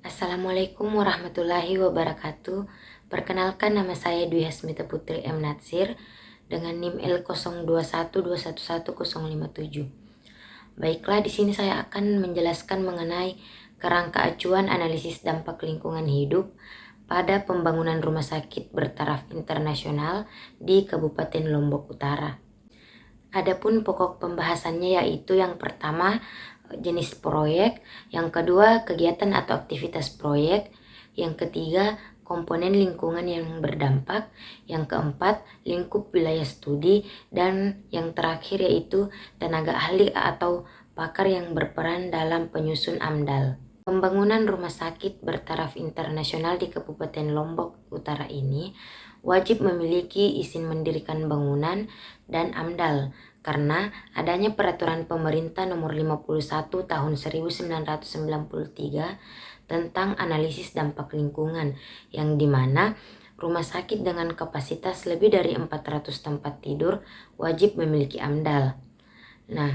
Assalamualaikum warahmatullahi wabarakatuh. Perkenalkan, nama saya Dwi Hasmita Putri M. Natsir dengan NIM L0212111057. Baiklah, di sini saya akan menjelaskan mengenai kerangka acuan analisis dampak lingkungan hidup pada pembangunan rumah sakit bertaraf internasional di Kabupaten Lombok Utara. Adapun pokok pembahasannya yaitu yang pertama jenis proyek, yang kedua kegiatan atau aktivitas proyek, yang ketiga komponen lingkungan yang berdampak, yang keempat lingkup wilayah studi, dan yang terakhir yaitu tenaga ahli atau pakar yang berperan dalam penyusun AMDAL. Pembangunan rumah sakit bertaraf internasional di Kabupaten Lombok Utara ini wajib memiliki izin mendirikan bangunan dan AMDAL karena adanya peraturan pemerintah nomor 51 tahun 1993 tentang analisis dampak lingkungan, yang dimana rumah sakit dengan kapasitas lebih dari 400 tempat tidur wajib memiliki AMDAL. Nah,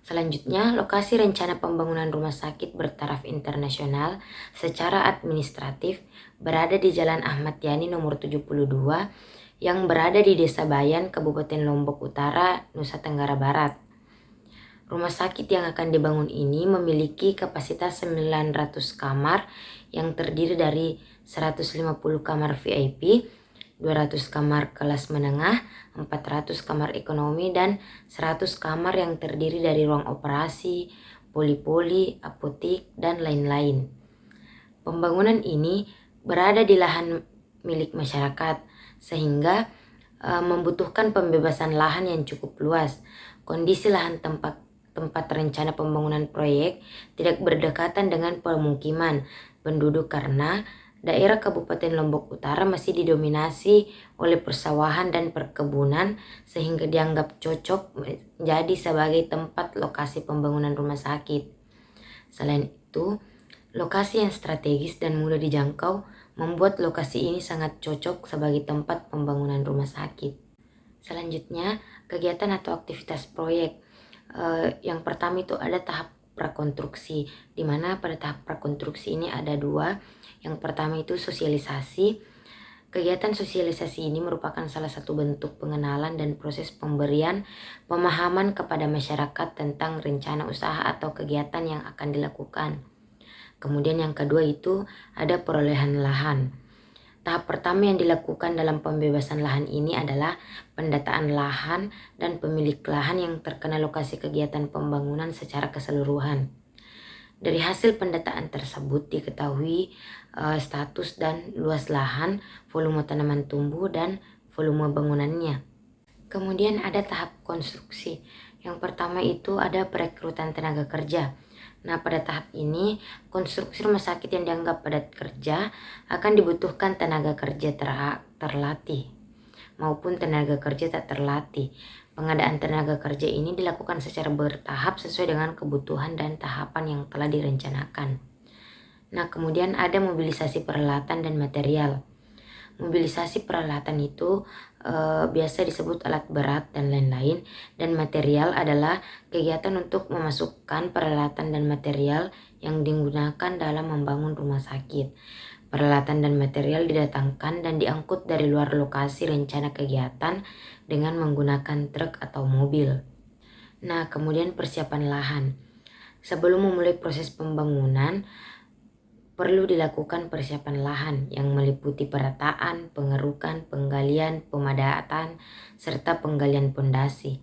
selanjutnya, lokasi rencana pembangunan rumah sakit bertaraf internasional secara administratif berada di Jalan Ahmad Yani nomor 72 yang berada di Desa Bayan, Kabupaten Lombok Utara, Nusa Tenggara Barat. Rumah sakit yang akan dibangun ini memiliki kapasitas 900 kamar yang terdiri dari 150 kamar VIP, 200 kamar kelas menengah, 400 kamar ekonomi, dan 100 kamar yang terdiri dari ruang operasi, poli-poli, apotik, dan lain-lain. Pembangunan ini berada di lahan milik masyarakat, sehingga membutuhkan pembebasan lahan yang cukup luas. Kondisi lahan tempat rencana pembangunan proyek tidak berdekatan dengan pemukiman penduduk karena daerah Kabupaten Lombok Utara masih didominasi oleh persawahan dan perkebunan, sehingga dianggap cocok menjadi sebagai tempat lokasi pembangunan rumah sakit. Selain itu, lokasi yang strategis dan mudah dijangkau membuat lokasi ini sangat cocok sebagai tempat pembangunan rumah sakit. Selanjutnya, kegiatan atau aktivitas proyek. Yang pertama itu ada tahap prakonstruksi, di mana pada tahap prakonstruksi ini ada dua. Yang pertama itu sosialisasi. Kegiatan sosialisasi ini merupakan salah satu bentuk pengenalan dan proses pemberian pemahaman kepada masyarakat tentang rencana usaha atau kegiatan yang akan dilakukan. Kemudian yang kedua itu ada perolehan lahan. Tahap pertama yang dilakukan dalam pembebasan lahan ini adalah pendataan lahan dan pemilik lahan yang terkena lokasi kegiatan pembangunan secara keseluruhan. Dari hasil pendataan tersebut diketahui status dan luas lahan, volume tanaman tumbuh, dan volume bangunannya. Kemudian ada tahap konstruksi. Yang pertama itu ada perekrutan tenaga kerja. Nah, pada tahap ini, konstruksi rumah sakit yang dianggap padat kerja akan dibutuhkan tenaga kerja terlatih maupun tenaga kerja tak terlatih. Pengadaan tenaga kerja ini dilakukan secara bertahap sesuai dengan kebutuhan dan tahapan yang telah direncanakan. Nah, kemudian ada mobilisasi peralatan dan material. Mobilisasi peralatan itu biasa disebut alat berat dan lain-lain, dan material adalah kegiatan untuk memasukkan peralatan dan material yang digunakan dalam membangun rumah sakit. Peralatan dan material didatangkan dan diangkut dari luar lokasi rencana kegiatan dengan menggunakan truk atau mobil. Nah, kemudian persiapan lahan. Sebelum memulai proses pembangunan, perlu dilakukan persiapan lahan yang meliputi perataan, pengerukan, penggalian, pemadatan, serta penggalian pondasi.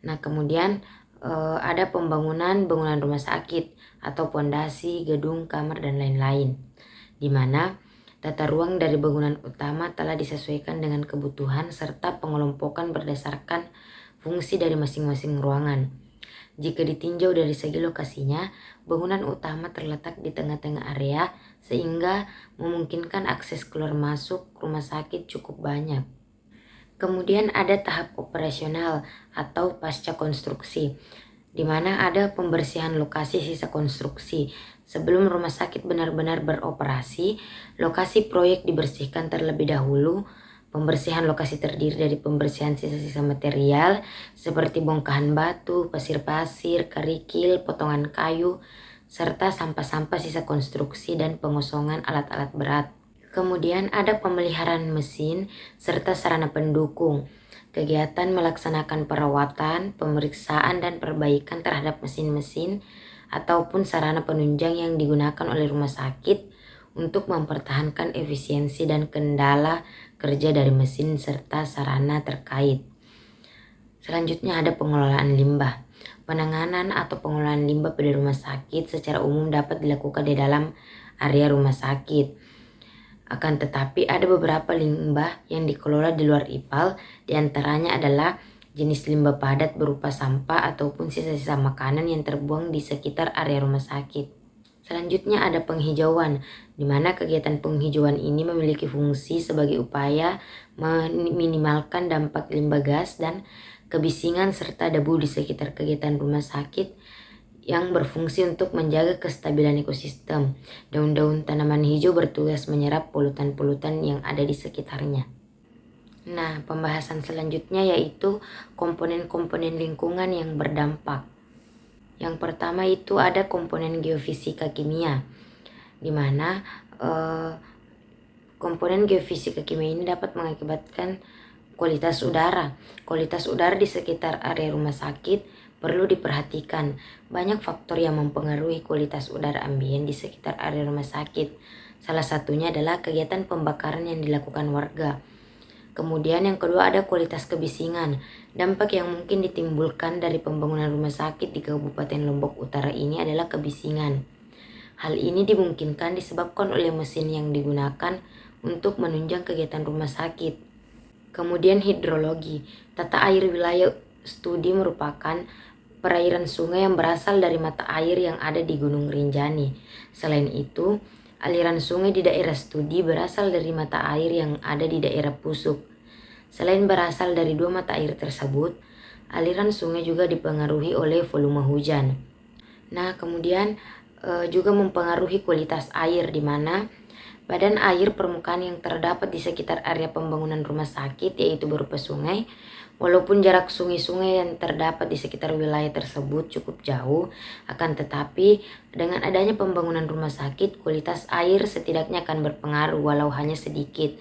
Nah, kemudian ada bangunan rumah sakit atau pondasi, gedung, kamar, dan lain-lain, di mana tata ruang dari bangunan utama telah disesuaikan dengan kebutuhan serta pengelompokan berdasarkan fungsi dari masing-masing ruangan. Jika ditinjau dari segi lokasinya, bangunan utama terletak di tengah-tengah area sehingga memungkinkan akses keluar masuk rumah sakit cukup banyak. Kemudian ada tahap operasional atau pasca konstruksi, di mana ada pembersihan lokasi sisa konstruksi. Sebelum rumah sakit benar-benar beroperasi, lokasi proyek dibersihkan terlebih dahulu. Pembersihan lokasi terdiri dari pembersihan sisa-sisa material seperti bongkahan batu, pasir-pasir, kerikil, potongan kayu, serta sampah-sampah sisa konstruksi dan pengosongan alat-alat berat. Kemudian ada pemeliharaan mesin serta sarana pendukung, kegiatan melaksanakan perawatan, pemeriksaan dan perbaikan terhadap mesin-mesin ataupun sarana penunjang yang digunakan oleh rumah sakit untuk mempertahankan efisiensi dan kendala kerja dari mesin serta sarana terkait. Selanjutnya ada pengelolaan limbah. Penanganan atau pengelolaan limbah pada rumah sakit secara umum dapat dilakukan di dalam area rumah sakit. Akan tetapi ada beberapa limbah yang dikelola di luar IPAL, diantaranya adalah jenis limbah padat berupa sampah ataupun sisa-sisa makanan yang terbuang di sekitar area rumah sakit. Selanjutnya ada penghijauan, di mana kegiatan penghijauan ini memiliki fungsi sebagai upaya meminimalkan dampak limbah gas dan kebisingan serta debu di sekitar kegiatan rumah sakit yang berfungsi untuk menjaga kestabilan ekosistem. Daun-daun tanaman hijau bertugas menyerap polutan-polutan yang ada di sekitarnya. Nah, pembahasan selanjutnya yaitu komponen-komponen lingkungan yang berdampak. Yang pertama itu ada komponen geofisika kimia, di mana komponen geofisika kimia ini dapat mengakibatkan kualitas udara. Kualitas udara di sekitar area rumah sakit perlu diperhatikan. Banyak faktor yang mempengaruhi kualitas udara ambien di sekitar area rumah sakit. Salah satunya adalah kegiatan pembakaran yang dilakukan warga. Kemudian yang kedua ada kualitas kebisingan. Dampak yang mungkin ditimbulkan dari pembangunan rumah sakit di Kabupaten Lombok Utara ini adalah kebisingan. Hal ini dimungkinkan disebabkan oleh mesin yang digunakan untuk menunjang kegiatan rumah sakit. Kemudian hidrologi. Tata air wilayah studi merupakan perairan sungai yang berasal dari mata air yang ada di Gunung Rinjani. Selain itu, aliran sungai di daerah studi berasal dari mata air yang ada di daerah Pusuk. Selain berasal dari dua mata air tersebut, aliran sungai juga dipengaruhi oleh volume hujan. Nah, kemudian juga mempengaruhi kualitas air, di mana badan air permukaan yang terdapat di sekitar area pembangunan rumah sakit yaitu berupa sungai. Walaupun jarak sungai-sungai yang terdapat di sekitar wilayah tersebut cukup jauh, akan tetapi dengan adanya pembangunan rumah sakit, kualitas air setidaknya akan berpengaruh walau hanya sedikit.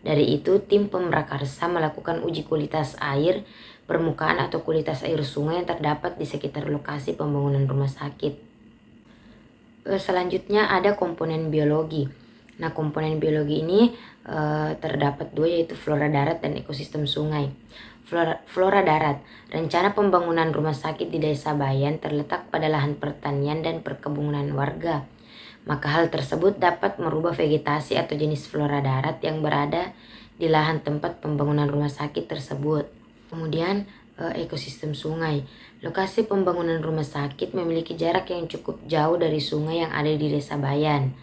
Dari itu, tim pemrakarsa melakukan uji kualitas air permukaan atau kualitas air sungai yang terdapat di sekitar lokasi pembangunan rumah sakit. Selanjutnya ada komponen biologi. Nah, komponen biologi ini terdapat dua, yaitu flora darat dan ekosistem sungai. Flora darat, rencana pembangunan rumah sakit di Desa Bayan terletak pada lahan pertanian dan perkebunan warga. Maka hal tersebut dapat merubah vegetasi atau jenis flora darat yang berada di lahan tempat pembangunan rumah sakit tersebut. Kemudian ekosistem sungai. Lokasi pembangunan rumah sakit memiliki jarak yang cukup jauh dari sungai yang ada di Desa Bayan.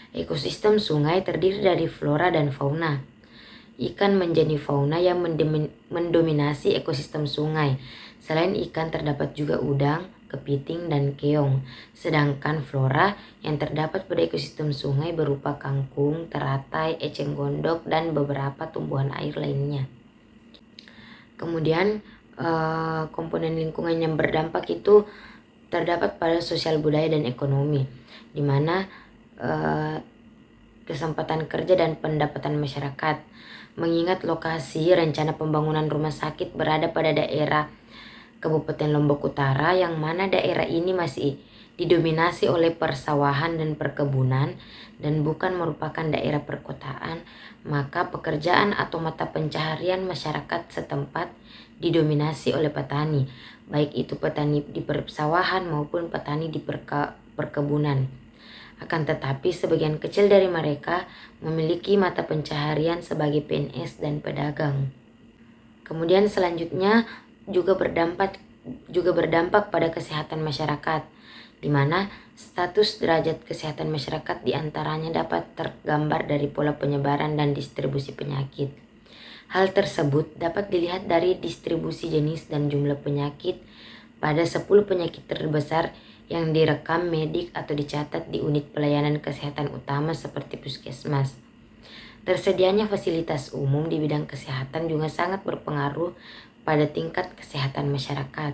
Ekosistem sungai terdiri dari flora dan fauna. Ikan menjadi fauna yang mendominasi ekosistem sungai. Selain ikan terdapat juga udang, kepiting, dan keong. Sedangkan flora yang terdapat pada ekosistem sungai berupa kangkung, teratai, eceng gondok, dan beberapa tumbuhan air lainnya. Kemudian komponen lingkungan yang berdampak itu terdapat pada sosial budaya dan ekonomi, di mana kesempatan kerja dan pendapatan masyarakat. Mengingat lokasi rencana pembangunan rumah sakit berada pada daerah Kabupaten Lombok Utara, yang mana daerah ini masih didominasi oleh persawahan dan perkebunan dan bukan merupakan daerah perkotaan, maka pekerjaan atau mata pencaharian masyarakat setempat didominasi oleh petani, baik itu petani di persawahan maupun petani di perkebunan. Akan tetapi sebagian kecil dari mereka memiliki mata pencaharian sebagai PNS dan pedagang. Kemudian selanjutnya juga berdampak pada kesehatan masyarakat, di mana status derajat kesehatan masyarakat diantaranya dapat tergambar dari pola penyebaran dan distribusi penyakit. Hal tersebut dapat dilihat dari distribusi jenis dan jumlah penyakit pada 10 penyakit terbesar yang direkam medik atau dicatat di unit pelayanan kesehatan utama seperti puskesmas. Tersedianya fasilitas umum di bidang kesehatan juga sangat berpengaruh pada tingkat kesehatan masyarakat.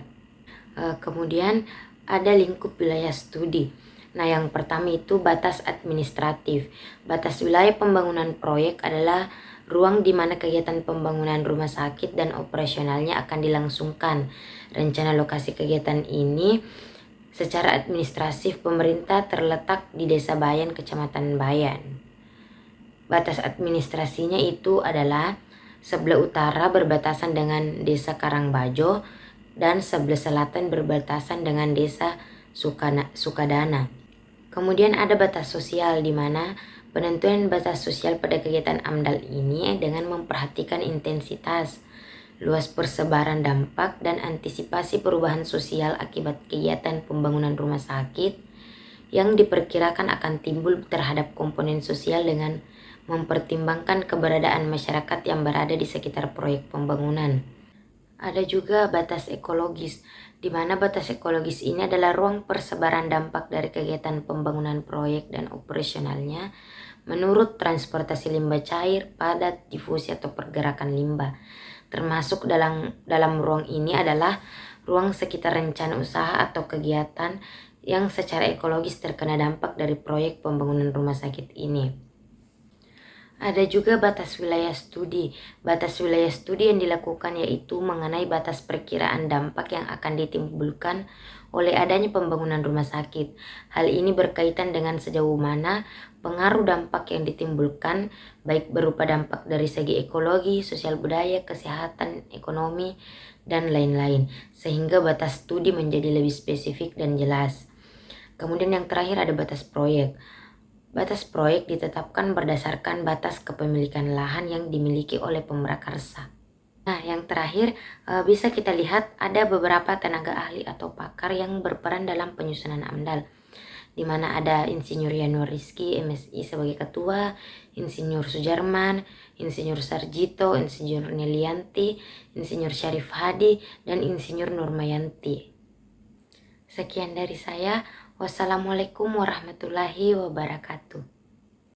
Kemudian ada lingkup wilayah studi. Nah, yang pertama itu batas administratif. Batas wilayah pembangunan proyek adalah ruang di mana kegiatan pembangunan rumah sakit dan operasionalnya akan dilangsungkan. Rencana lokasi kegiatan ini secara administratif pemerintah terletak di Desa Bayan, Kecamatan Bayan. Batas administrasinya itu adalah sebelah utara berbatasan dengan Desa Karangbajo dan sebelah selatan berbatasan dengan Desa Sukadana. Kemudian ada batas sosial di mana penentuan batas sosial pada kegiatan AMDAL ini dengan memperhatikan intensitas, luas persebaran dampak, dan antisipasi perubahan sosial akibat kegiatan pembangunan rumah sakit yang diperkirakan akan timbul terhadap komponen sosial dengan mempertimbangkan keberadaan masyarakat yang berada di sekitar proyek pembangunan. Ada juga batas ekologis, di mana batas ekologis ini adalah ruang persebaran dampak dari kegiatan pembangunan proyek dan operasionalnya menurut transportasi limbah cair, padat, difusi atau pergerakan limbah. Termasuk dalam ruang ini adalah ruang sekitar rencana usaha atau kegiatan yang secara ekologis terkena dampak dari proyek pembangunan rumah sakit ini. Ada juga batas wilayah studi. Batas wilayah studi yang dilakukan yaitu mengenai batas perkiraan dampak yang akan ditimbulkan oleh adanya pembangunan rumah sakit. Hal ini berkaitan dengan sejauh mana pengaruh dampak yang ditimbulkan, baik berupa dampak dari segi ekologi, sosial budaya, kesehatan, ekonomi, dan lain-lain, sehingga batas studi menjadi lebih spesifik dan jelas. Kemudian yang terakhir ada batas proyek. Batas proyek ditetapkan berdasarkan batas kepemilikan lahan yang dimiliki oleh pemrakarsa. Nah, yang terakhir bisa kita lihat ada beberapa tenaga ahli atau pakar yang berperan dalam penyusunan AMDAL, di mana ada Insinyur Yanuar Rizky, MSI sebagai ketua, Insinyur Sujarman, Insinyur Sarjito, Insinyur Nelianti, Insinyur Syarif Hadi, dan Insinyur Nurmayanti. Sekian dari saya. Wassalamualaikum warahmatullahi wabarakatuh.